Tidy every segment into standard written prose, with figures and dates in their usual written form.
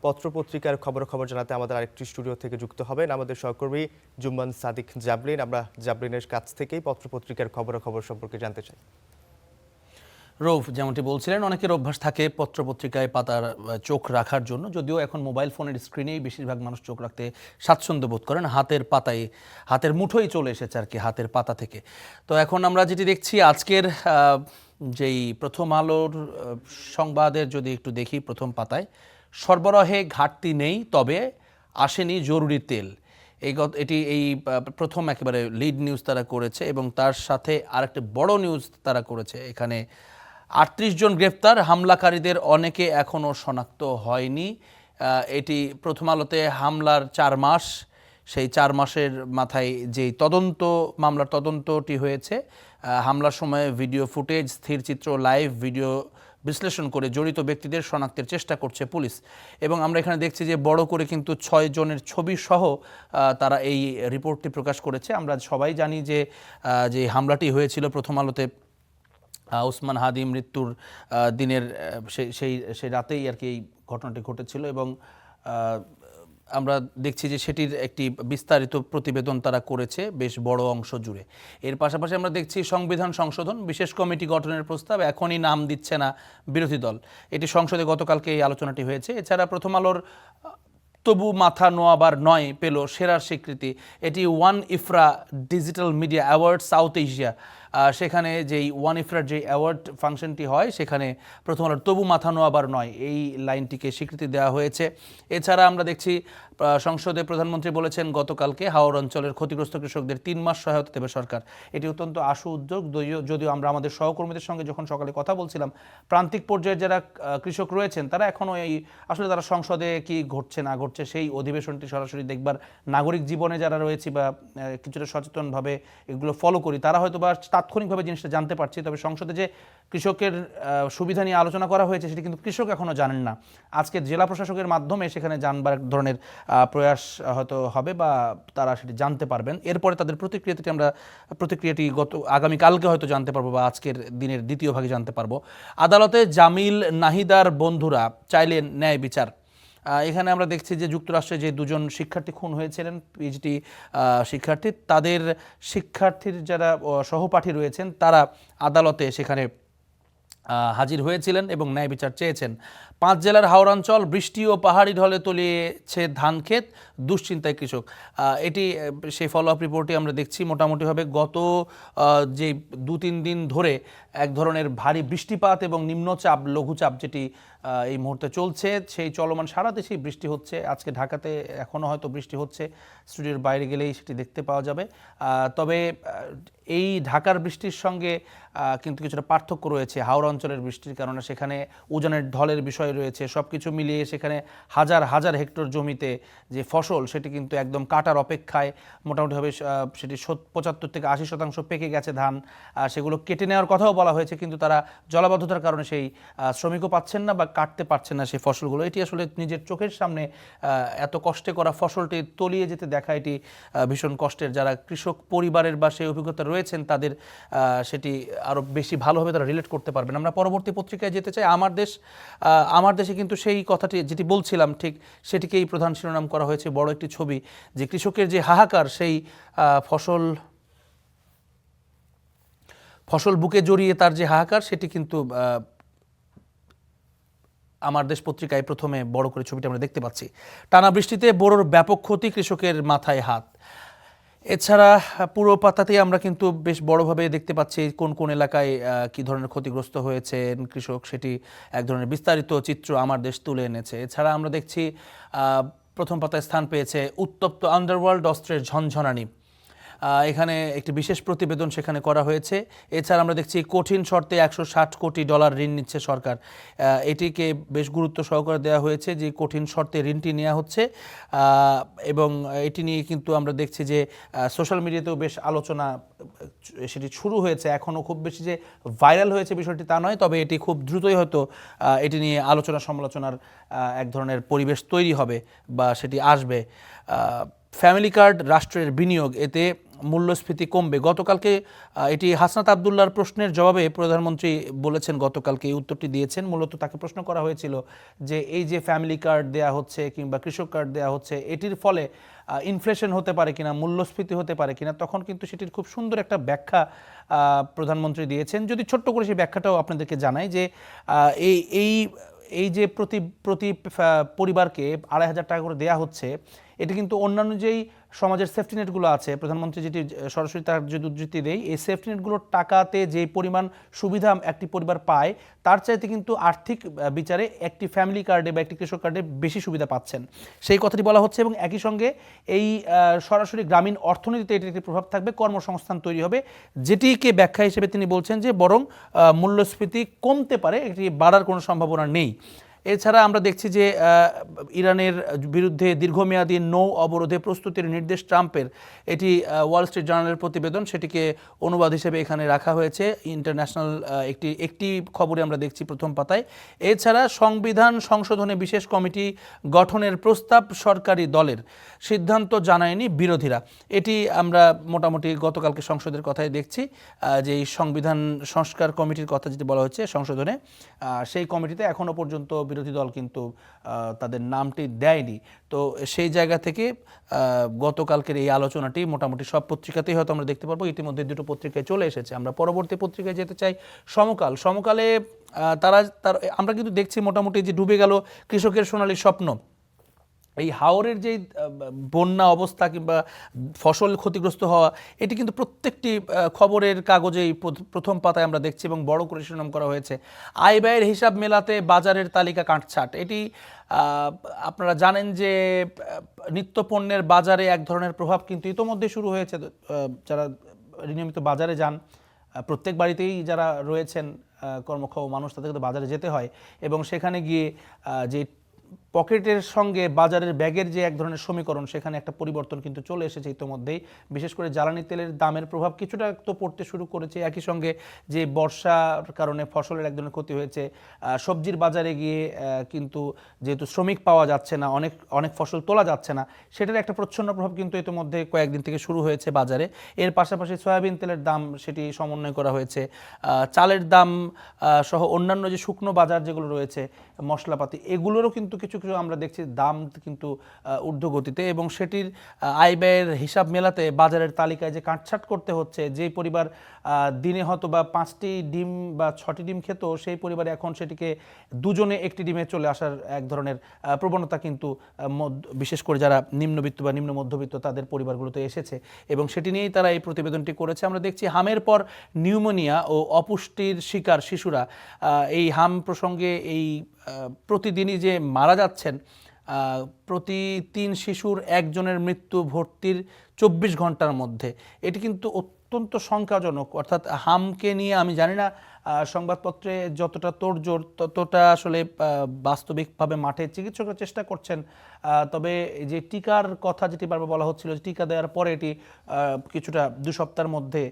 পত্রপত্রিকার খবর জানাতে আমাদের আরেকটি স্টুডিও থেকে যুক্ত হবেন আমাদের সহকর্মী জুম্মান সাদিক জাবলিন। আমরা জাবলিনের কাছ থেকেই পত্রপত্রিকার খবর সম্পর্কে জানতে চাই। রৌফ, যেমনটি বলছিলেন, অনেকের অভ্যাস থাকে পত্রপত্রিকায় পাতার চোখ রাখার জন্য, যদিও এখন মোবাইল ফোনের স্ক্রিনেই বেশিরভাগ মানুষ চোখ রাখতে স্বাচ্ছন্দ্য বোধ করেন। হাতের পাতায়, হাতের মুঠোই চলে এসেছে আর কি, হাতের পাতা থেকে। তো এখন আমরা যেটি দেখছি আজকের যেই প্রথম আলোর সংবাদের যদি একটু দেখি, প্রথম পাতায় সরবরাহে ঘাটতি নেই, তবে আসেনি জরুরি তেল। এটি প্রথম একেবারে লিড নিউজ তারা করেছে, এবং তার সাথে আরেকটা বড় নিউজ তারা করেছে। এখানে ৩৮ জন গ্রেফতার, হামলাকারীদের অনেকে এখনও শনাক্ত হয়নি। এটি প্রথম আলোতে হামলার ৪ মাস, সেই ৪ মাসের মাথায় যেই মামলার তদন্তটি হয়েছে, হামলার সময় ভিডিও ফুটেজ, স্থিরচিত্র, লাইভ ভিডিও বিশ্লেষণ করে জড়িত ব্যক্তিদের শনাক্তের চেষ্টা করছে পুলিশ। এবং আমরা এখানে দেখছি যে বড় করে কিন্তু ৬ জনের ছবি সহ তারা এই রিপোর্টটি প্রকাশ করেছে। আমরা সবাই জানি যে হামলাটি হয়েছিল প্রথম আলোতে ওসমান হাদি মৃত্যুর দিনের সেই রাতেই আর কি এই ঘটনাটি ঘটেছিল, এবং আমরা দেখছি যে সেটির একটি বিস্তারিত প্রতিবেদন তারা করেছে বেশ বড় অংশ জুড়ে। এর পাশাপাশি আমরা দেখছি সংবিধান সংশোধন, বিশেষ কমিটি গঠনের প্রস্তাব, এখনই নাম দিচ্ছে না বিরোধী দল। এটি সংসদে গতকালকে এই আলোচনাটি হয়েছে। এছাড়া প্রথম আলোর তবু মাথা নোয়াবার নয় পেল সেরার স্বীকৃতি। এটি ওয়ান IFRA digital media award South Asia, সেখানে যেই ওয়ান ইফরার যে অ্যাওয়ার্ড ফাংশনটি হয়, সেখানে প্রথম আলোর তবু মাথা নোয়াবার নয় এই লাইনটিকে স্বীকৃতি দেওয়া হয়েছে। এছাড়া আমরা দেখছি সংসদে প্রধানমন্ত্রী বলেছেন গতকালকে হাওড় অঞ্চলের ক্ষতিগ্রস্ত কৃষকদের ৩ মাস সহায়তা দেবে সরকার। এটি অত্যন্ত আশু উদ্যোগ, যদিও আমরা আমাদের সহকর্মীদের সঙ্গে যখন সকালে কথা বলছিলাম, প্রান্তিক পর্যায়ে যারা কৃষক রয়েছেন তারা এখনও আসলে তারা সংসদে কি ঘটছে না ঘটছে সেই অধিবেশনটি সরাসরি দেখবার, নাগরিক জীবনে যারা রয়েছে বা কিছুটা সচেতনভাবে এগুলো ফলো করি, তারা হয়তো বা তাৎক্ষণিকভাবে জিনিসটা জানতে পারছি। তবে সংসদে যে কৃষকের সুবিধা নিয়ে আলোচনা করা হয়েছে সেটি কিন্তু কৃষক এখনও জানেন না। আজকে জেলা প্রশাসকের মাধ্যমে সেখানে জানবার এক ধরনের প্রয়াস হয়তো হবে, বা তারা সেটি জানতে পারবেন। এরপরে তাদের প্রতিক্রিয়াটি আগামীকালকে হয়তো জানতে পারবো, বা আজকের দিনের দ্বিতীয় ভাগে জানতে পারবো। আদালতে জামিল নাহিদার বন্ধুরা চাইলেন ন্যায় বিচার। এখানে আমরা দেখছি যে যুক্তরাষ্ট্রে যে 2 জন শিক্ষার্থী খুন হয়েছিলেন, পিএইচডি শিক্ষার্থী, তাদের শিক্ষার্থীর যারা সহপাঠী রয়েছেন তারা আদালতে সেখানে হাজির হয়েছিলেন এবং ন্যায় বিচার চেয়েছেন। 5 জেলার হাওড়াঞ্চল বৃষ্টি ও পাহাড়ি ঢলে তলিয়েছে ধান ক্ষেত, দুশ্চিন্তায় কৃষক। এটি সেই ফলো আপ রিপোর্টে আমরা দেখছি মোটামুটিভাবে গত যে 2-3 দিন ধরে এক ধরনের ভারী বৃষ্টিপাত এবং নিম্নচাপ লঘুচাপ যেটি এই মুহূর্তে চলছে, সেই চলমান সারা দেশেই বৃষ্টি হচ্ছে। আজকে ঢাকাতে এখনও হয়তো বৃষ্টি হচ্ছে, স্টুডিওর বাইরে গেলেই সেটি দেখতে পাওয়া যাবে। তবে এই ঢাকার বৃষ্টির সঙ্গে কিন্তু কিছুটা পার্থক্য রয়েছে হাওড়া অঞ্চলের বৃষ্টির কারণে। সেখানে উজানের ঢলের বিষয় রয়েছে, সব কিছু মিলিয়ে সেখানে হাজার হাজার হেক্টর জমিতে যে ফসল সেটি কিন্তু একদম কাটার অপেক্ষায়। মোটামুটিভাবে সেটি 75 থেকে 80% পেকে গেছে ধান, সেগুলো কেটে নেওয়ার কথাও বলা হয়েছে, কিন্তু তারা জলাবদ্ধতার কারণে সেই শ্রমিকও পাচ্ছেন না বা কাটতে পারছেন না সেই ফসলগুলো। এটি আসলে নিজের চোখের সামনে এত কষ্টে করা ফসলটি তলিয়ে যেতে দেখা এটি ভীষণ কষ্টের। যারা কৃষক পরিবারের বা সেই অভিজ্ঞতা রয়েছেন তাদের সেটি আরও বেশি ভালোভাবে তারা রিলেট করতে পারবেন। আমরা পরবর্তী পত্রিকায় যেতে চাই। আমার দেশে কিন্তু সেই কথাটি যেটি বলছিলাম ঠিক সেটিকেই প্রধান শিরোনাম করা হয়েছে, বড় একটি ছবি, যে কৃষকের যে হাহাকার, সেই ফসল বুকে জড়িয়ে তার যে হাহাকার, সেটি কিন্তু আমার দেশ পত্রিকায় প্রথমে বড় করে ছবিটা আমরা দেখতে পাচ্ছি। টানা বৃষ্টিতে বোরোর ব্যাপক ক্ষতি, কৃষকের মাথায় হাত। এছাড়া পুরো পাতাতেই আমরা কিন্তু বেশ বড়ভাবে দেখতে পাচ্ছি কোন কোন এলাকায় কী ধরনের ক্ষতিগ্রস্ত হয়েছেন কৃষক, সেটি এক ধরনের বিস্তারিত চিত্র আমার দেশ তুলে এনেছে। এছাড়া আমরা দেখছি প্রথম পাতায় স্থান পেয়েছে উত্তপ্ত আন্ডারওয়ার্ল্ড, অস্ত্রের ঝনঝনানি। এখানে একটি বিশেষ প্রতিবেদন সেখানে করা হয়েছে। এছাড়া আমরা দেখছি কঠিন শর্তে $160 কোটি ঋণ নিচ্ছে সরকার। এটিকে বেশ গুরুত্ব সহকারে দেওয়া হয়েছে যে কঠিন শর্তে ঋণটি নেওয়া হচ্ছে, এবং এটি নিয়ে কিন্তু আমরা দেখছি যে সোশ্যাল মিডিয়াতেও বেশ আলোচনা সেটি শুরু হয়েছে। এখনও খুব বেশি যে ভাইরাল হয়েছে বিষয়টি তা নয়, তবে এটি খুব দ্রুতই হয়তো এটি নিয়ে আলোচনা সমালোচনার এক ধরনের পরিবেশ তৈরি হবে বা সেটি আসবে। ফ্যামিলি কার্ড রাষ্ট্রের বিনিয়োগ, এতে মূল্যস্ফীতি কমবে। গতকালকে এটি হাসনাত আবদুল্লাহর প্রশ্নের জবাবে প্রধানমন্ত্রী বলেছেন, গতকালকে এই উত্তরটি দিয়েছেন। মূলত তাকে প্রশ্ন করা হয়েছিল যে এই যে ফ্যামিলি কার্ড দেয়া হচ্ছে কিংবা কৃষক কার্ড দেয়া হচ্ছে, এটির ফলে ইনফ্লেশন হতে পারে কিনা, মূল্যস্ফীতি হতে পারে কিনা, তখন কিন্তু সেটির খুব সুন্দর একটা ব্যাখ্যা প্রধানমন্ত্রী দিয়েছেন। যদি ছোট্ট করে সেই ব্যাখ্যাটাও আপনাদেরকে জানাই যে এই এই এই যে প্রতি প্রতি পরিবারকে 2,500 টাকা করে দেয়া হচ্ছে, এটি কিন্তু অন্যান্য যেই সমাজের সেফটি নেটগুলো আছে, প্রধানমন্ত্রী যেটি সরাসরি তার যদি উদ্ধৃতি দেয়, এই সেফটি নেটগুলোর টাকাতে যে পরিমাণ সুবিধা একটি পরিবার পায় তার চাইতে কিন্তু আর্থিক বিচারে একটি ফ্যামিলি কার্ডে বা একটি কৃষক কার্ডে বেশি সুবিধা পাচ্ছেন, সেই কথাটি বলা হচ্ছে। এবং একই সঙ্গে এই সরাসরি গ্রামীণ অর্থনীতিতে এটির একটি প্রভাব থাকবে, কর্মসংস্থান তৈরি হবে, যেটিকে ব্যাখ্যা হিসেবে তিনি বলছেন যে বরং মূল্যস্ফীতি কমতে পারে, এটি বাড়ার কোনো সম্ভাবনা নেই। এছাড়া আমরা দেখছি যে ইরানের বিরুদ্ধে দীর্ঘমেয়াদী নৌ অবরোধে প্রস্তুতির নির্দেশ ট্রাম্পের, এটি ওয়াল স্ট্রিট জার্নালের প্রতিবেদন, সেটিকে অনুবাদ হিসেবে এখানে রাখা হয়েছে। ইন্টারন্যাশনাল একটি খবরে আমরা দেখছি প্রথম পাতায়। এছাড়া সংবিধান সংশোধনে বিশেষ কমিটি গঠনের প্রস্তাব সরকারি দলের, সিদ্ধান্ত জানায়নি বিরোধীরা। এটি আমরা মোটামুটি গতকালকে সংসদের কথাই দেখছি যে এই সংবিধান সংস্কার কমিটির কথা যেটি বলা হচ্ছে সংশোধনে, সেই কমিটিতে এখনও পর্যন্ত বিরোধী দল কিন্তু তাদের নামটি দেয়নি। তো সেই জায়গা থেকে গতকালকের এই আলোচনাটি মোটামুটি সব পত্রিকাতেই হয়তো আমরা দেখতে পারবো। ইতিমধ্যে দুটো পত্রিকায় চলে এসেছে। আমরা পরবর্তী পত্রিকায় যেতে চাই, সমকালে আমরা কিন্তু দেখছি মোটামুটি যে ডুবে গেল কৃষকের সোনালী স্বপ্ন। এই হাওরের যে বন্যা অবস্থা কিংবা ফসল ক্ষতিগ্রস্ত হওয়া, এটি কিন্তু প্রত্যেকটি খবরের কাগজেই প্রথম পাতায় আমরা দেখছি এবং বড় করে শিরোনাম করা হয়েছে। আয় ব্যয়ের হিসাব মেলাতে বাজারের তালিকা কাটছাঁট। এটি আপনারা জানেন যে নিত্যপণ্যের বাজারে এক ধরনের প্রভাব কিন্তু ইতোমধ্যে শুরু হয়েছে। যারা নিয়মিত বাজারে যান, প্রত্যেক বাড়িতেই যারা রয়েছেন কর্মক্ষম মানুষ, তাদেরকে তো বাজারে যেতে হয় এবং সেখানে গিয়ে যে পকেটের সঙ্গে বাজারের ব্যাগের যে এক ধরনের সমীকরণ, সেখানে একটা পরিবর্তন কিন্তু চলে এসেছে ইতোমধ্যেই। বিশেষ করে জ্বালানি তেলের দামের প্রভাব কিছুটা তো পড়তে শুরু করেছে। একই সঙ্গে যে বর্ষার কারণে ফসলের এক ধরনের ক্ষতি হয়েছে, সবজির বাজারে গিয়ে কিন্তু যেহেতু শ্রমিক পাওয়া যাচ্ছে না, অনেক ফসল তোলা যাচ্ছে না, সেটার একটা প্রচ্ছন্ন প্রভাব কিন্তু ইতোমধ্যে কয়েকদিন থেকে শুরু হয়েছে বাজারে। এর পাশাপাশি সয়াবিন তেলের দাম সেটি সমন্বয় করা হয়েছে, চালের দাম সহ অন্যান্য যে শুকনো বাজার যেগুলো রয়েছে, মশলাপাতি, এগুলোরও কিন্তু কিছু আমরা দেখছি দাম কিন্তু ঊর্ধ্বগতিতে। এবং সেটির আয় ব্যয়ের হিসাব মেলাতে বাজারের তালিকায় যে কাটছাঁট করতে হচ্ছে, যেই পরিবার দিনে হয়তো বা 5টি ডিম বা 6টি ডিম খেত, সেই পরিবারে এখন সেটিকে দুজনে একটি ডিমে চলে আসার এক ধরনের প্রবণতা কিন্তু বিশেষ করে যারা নিম্নবিত্ত বা নিম্ন মধ্যবিত্ত তাদের পরিবারগুলোতে এসেছে এবং সেটি নিয়েই তারা এই প্রতিবেদনটি করেছে। আমরা দেখছি হামের পর নিউমোনিয়া ও অপুষ্টির শিকার শিশুরা। এই হাম প্রসঙ্গে এই প্রতিদিনই যে মারা যাচ্ছেন, প্রতি 3 শিশুর একজনের মৃত্যু ভর্তির 24 ঘন্টার মধ্যে, এটি কিন্তু অত্যন্ত সংখ্যাজনক। অর্থাৎ হামকে নিয়ে আমি জানি না সংবাদপত্রে যতটা তোড়জোড়, ততটা আসলে বাস্তবিকভাবে মাঠে চিকিৎসকরা চেষ্টা করছেন। তবে যে টিকার কথা যেটি বারবার বলা হচ্ছিল, যে টিকা দেওয়ার পরে এটি কিছুটা 2 সপ্তাহের মধ্যে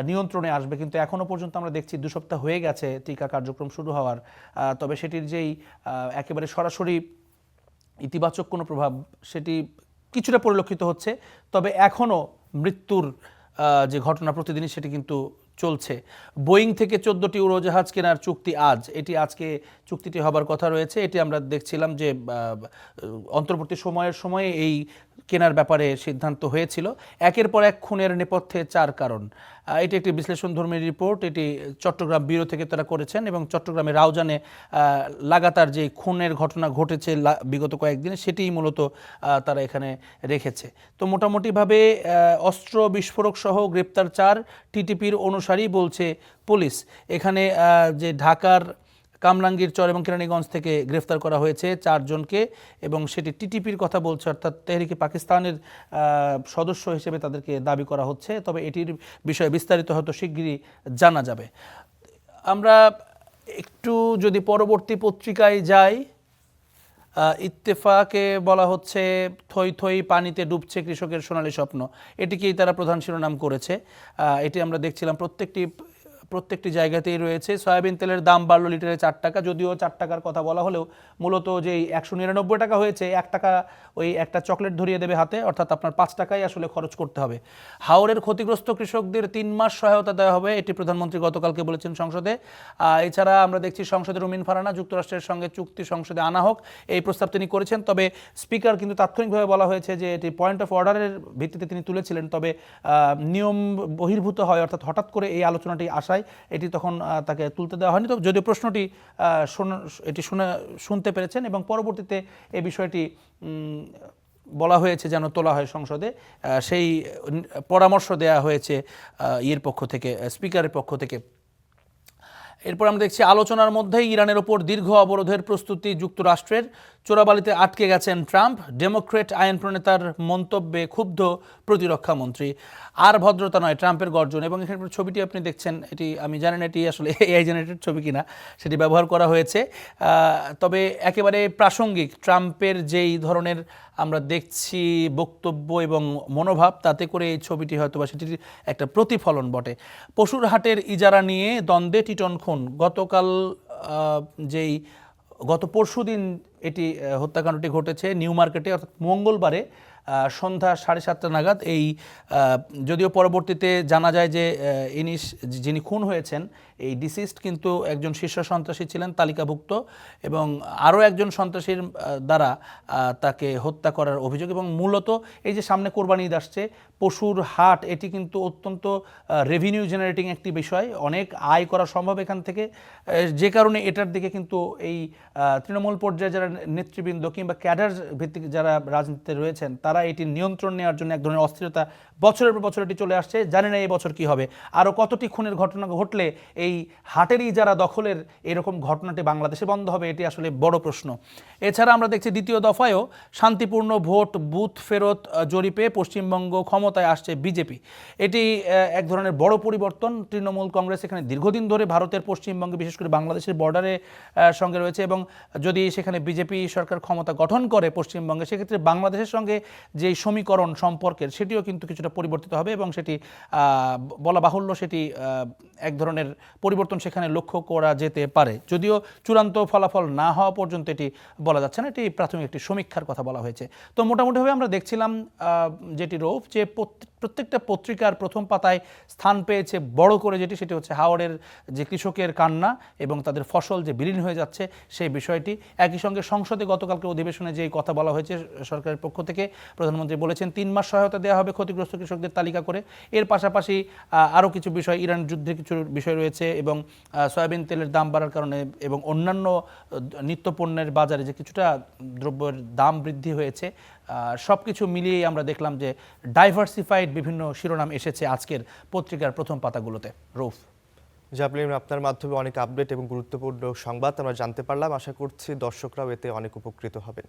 নিয়ন্ত্রণে আসবে, কিন্তু এখনও পর্যন্ত আমরা দেখছি 2 সপ্তাহ হয়ে গেছে টিকা কার্যক্রম শুরু হওয়ার। তবে সেটির যেই একেবারে সরাসরি ইতিবাচক কোনো প্রভাব, সেটি কিছুটা পরিলক্ষিত হচ্ছে। তবে এখনও মৃত্যুর যে ঘটনা প্রতিদিনই সেটি কিন্তু চলছে। বোয়িং থেকে 14টি উড়োজাহাজ কেনার চুক্তি আজ, এটি আজকে চুক্তিটি হবার কথা রয়েছে। এটি আমরা দেখছিলাম যে অন্তর্বর্তী সময়ে এই কেনার ব্যাপারে সিদ্ধান্ত হয়েছিল। একের পর এক খুনের নেপথ্যে 4 কারণ। এটি একটি বিশ্লেষণধর্মী রিপোর্ট, এটি চট্টগ্রাম ব্যুরো থেকে তারা করেছেন এবং চট্টগ্রামের রাউজানে লাগাতার যে খুনের ঘটনা ঘটেছে বিগত কয়েকদিনে, সেটিই মূলত তারা এখানে রেখেছে। তো মোটামুটিভাবে অস্ত্র বিস্ফোরক সহ গ্রেপ্তার 4 টিটিপির অনুসারী বলছে পুলিশ। এখানে যে ঢাকার কামরাঙ্গীর চর এবং কেরানীগঞ্জ থেকে গ্রেফতার করা হয়েছে 4 জনকে এবং সেটি টিটিপির কথা বলছে, অর্থাৎ তেহরিকে পাকিস্তানের সদস্য হিসেবে তাদেরকে দাবি করা হচ্ছে। তবে এটির বিষয়ে বিস্তারিত হয়তো শিগগিরই জানা যাবে। আমরা একটু যদি পরবর্তী পত্রিকায় যাই, ইত্তেফাকে বলা হচ্ছে থই থই পানিতে ডুবছে কৃষকের সোনালী স্বপ্ন, এটিকেই তারা প্রধান শিরোনাম করেছে। এটি আমরা দেখছিলাম প্রত্যেকটি প্রত্যেকটি জায়গাতেই রয়েছে। সয়াবিন তেলের দাম বাড়লো লিটারে 4 টাকা, যদিও 4 টাকার কথা বলা হলেও মূলত যেই 199 টাকা হয়েছে, 1 টাকা ওই একটা চকলেট ধরিয়ে দেবে হাতে, অর্থাৎ আপনার 5 টাকাই আসলে খরচ করতে হবে। হাওরের ক্ষতিগ্রস্ত কৃষকদের 3 মাস সহায়তা দেওয়া হবে, এটি প্রধানমন্ত্রী গতকালকে বলেছেন সংসদে। এছাড়া আমরা দেখছি সংসদে রুমিন ফারহানা যুক্তরাষ্ট্রের সঙ্গে চুক্তি সংসদে আনা হোক এই প্রস্তাব তিনি করেছেন। তবে স্পিকার কিন্তু তাৎক্ষণিকভাবে বলা হয়েছে যে এটি পয়েন্ট অফ অর্ডারের ভিত্তিতে তিনি তুলেছিলেন, তবে নিয়ম বহির্ভূত হয়, অর্থাৎ হঠাৎ করে এই আলোচনাটি আসায় এটি তখন তাকে তুলতে দেওয়া হয়নি। তবে যদিও প্রশ্নটি শুনতে পেরেছেন এবং পরবর্তীতে এই বিষয়টি বলা হয়েছে যেন তোলা হয় সংসদে, সেই পরামর্শ দেওয়া হয়েছে পক্ষ থেকে, স্পিকারের পক্ষ থেকে। এরপর আমরা দেখছি আলোচনার মধ্যেই ইরানের ওপর দীর্ঘ অবরোধের প্রস্তুতি যুক্তরাষ্ট্রের। চোরাবালিতে আটকে গেছেন ট্রাম্প। ডেমোক্রেট আইন প্রণেতার মন্তব্যে ক্ষুব্ধ প্রতিরক্ষা মন্ত্রী। আর ভদ্রতা নয়, ট্রাম্পের গর্জন। এবং এখানে ছবিটি আপনি দেখছেন, এটি আমি জানি না এটি আসলে এআই জেনারেটেড ছবি কিনা, সেটি ব্যবহার করা হয়েছে। তবে একেবারে প্রাসঙ্গিক ট্রাম্পের যেই ধরনের আমরা দেখছি বক্তব্য এবং মনোভাব, তাতে করে এই ছবিটি হয়তো বা সেটির একটা প্রতিফলন বটে। পশুর হাটের ইজারা নিয়ে দ্বন্দ্বে টিটন খুন। গত পরশুদিন এটি হত্যাকাণ্ডটি ঘটেছে নিউ মার্কেটে, অর্থাৎ মঙ্গলবারে সন্ধ্যা 7:30 নাগাদ। যদিও পরবর্তীতে জানা যায় যে যিনি খুন হয়েছেন এই ডিসিস্ট কিন্তু একজন শীর্ষ সন্ত্রাসী ছিলেন তালিকাভুক্ত, এবং আরও একজন সন্ত্রাসীর দ্বারা তাকে হত্যা করার অভিযোগ। এবং মূলত এই যে সামনে কোরবানি ঈদ আসছে, পশুর হাট এটি কিন্তু অত্যন্ত রেভিনিউ জেনারেটিং একটি বিষয়, অনেক আয় করা সম্ভব এখান থেকে, যে কারণে এটার দিকে কিন্তু এই তৃণমূল পর্যায়ে যারা নেতৃবৃন্দ কিংবা ক্যাডার ভিত্তিক যারা রাজনীতিতে রয়েছেন, তারা এটি নিয়ন্ত্রণ নেওয়ার জন্য এক ধরনের অস্থিরতা বছরের পর বছর এটি চলে আসছে। জানি না এই বছর কি হবে, আরও কতটি খুনের ঘটনা ঘটলে এই হাটেরই যারা দখলের এরকম ঘটনাটি বাংলাদেশে বন্ধ হবে, এটি আসলে বড় প্রশ্ন। এছাড়া আমরা দেখছি দ্বিতীয় দফায়ও শান্তিপূর্ণ ভোট বুথ ফেরত জরিপে পশ্চিমবঙ্গ ক্ষমতায় আসছে বিজেপি। এটি এক ধরনের বড় পরিবর্তন। তৃণমূল কংগ্রেস এখানে দীর্ঘদিন ধরে ভারতের পশ্চিমবঙ্গে, বিশেষ করে বাংলাদেশের বর্ডারে সঙ্গে রয়েছে, এবং যদি সেখানে বিজেপি সরকার ক্ষমতা গঠন করে পশ্চিমবঙ্গে, সেক্ষেত্রে বাংলাদেশের সঙ্গে যে সমীকরণ সম্পর্কের সেটিও কিন্তু কিছুটা পরিবর্তিত হবে, এবং সেটি বলা বাহুল্য সেটি এক ধরনের পরিবর্তন সেখানে লক্ষ্য করা যেতে পারে। যদিও চূড়ান্ত ফলাফল না হওয়া পর্যন্ত এটি বলা যাচ্ছে না, এটি প্রাথমিক একটি সমীক্ষার কথা বলা হয়েছে। তো মোটামুটিভাবে আমরা দেখছিলাম যেটি রৌফ, যে প্রত্যেকটা পত্রিকার প্রথম পাতায় স্থান পেয়েছে বড় করে যেটি, সেটি হচ্ছে হাওড়ের যে কৃষকের কান্না এবং তাদের ফসল যে বিলীন হয়ে যাচ্ছে সেই বিষয়টি। একই সঙ্গে সংসদে গতকালকে অধিবেশনে যে কথা বলা হয়েছে সরকারের পক্ষ থেকে, প্রধানমন্ত্রী বলেছেন 3 মাস সহায়তা দেওয়া হবে ক্ষতিগ্রস্ত কৃষকদের তালিকা করে। এর পাশাপাশি আরও কিছু বিষয়, ইরান যুদ্ধের কিছু বিষয় রয়েছে, এবং সয়াবিন তেলের দাম বাড়ার কারণে এবং অন্যান্য নিত্যপণ্যের বাজারে যে কিছুটা দ্রব্যের দাম বৃদ্ধি হয়েছে, সব কিছু মিলিয়েই আমরা দেখলাম যে ডাইভার্সিফাইড বিভিন্ন শিরোনাম এসেছে আজকের পত্রিকার প্রথম পাতাগুলোতে। রৌফ, জাবলিন, আপনার মাধ্যমে অনেক আপডেট এবং গুরুত্বপূর্ণ সংবাদ আমরা জানতে পারলাম। আশা করছি দর্শকরাও এতে অনেক উপকৃত হবেন।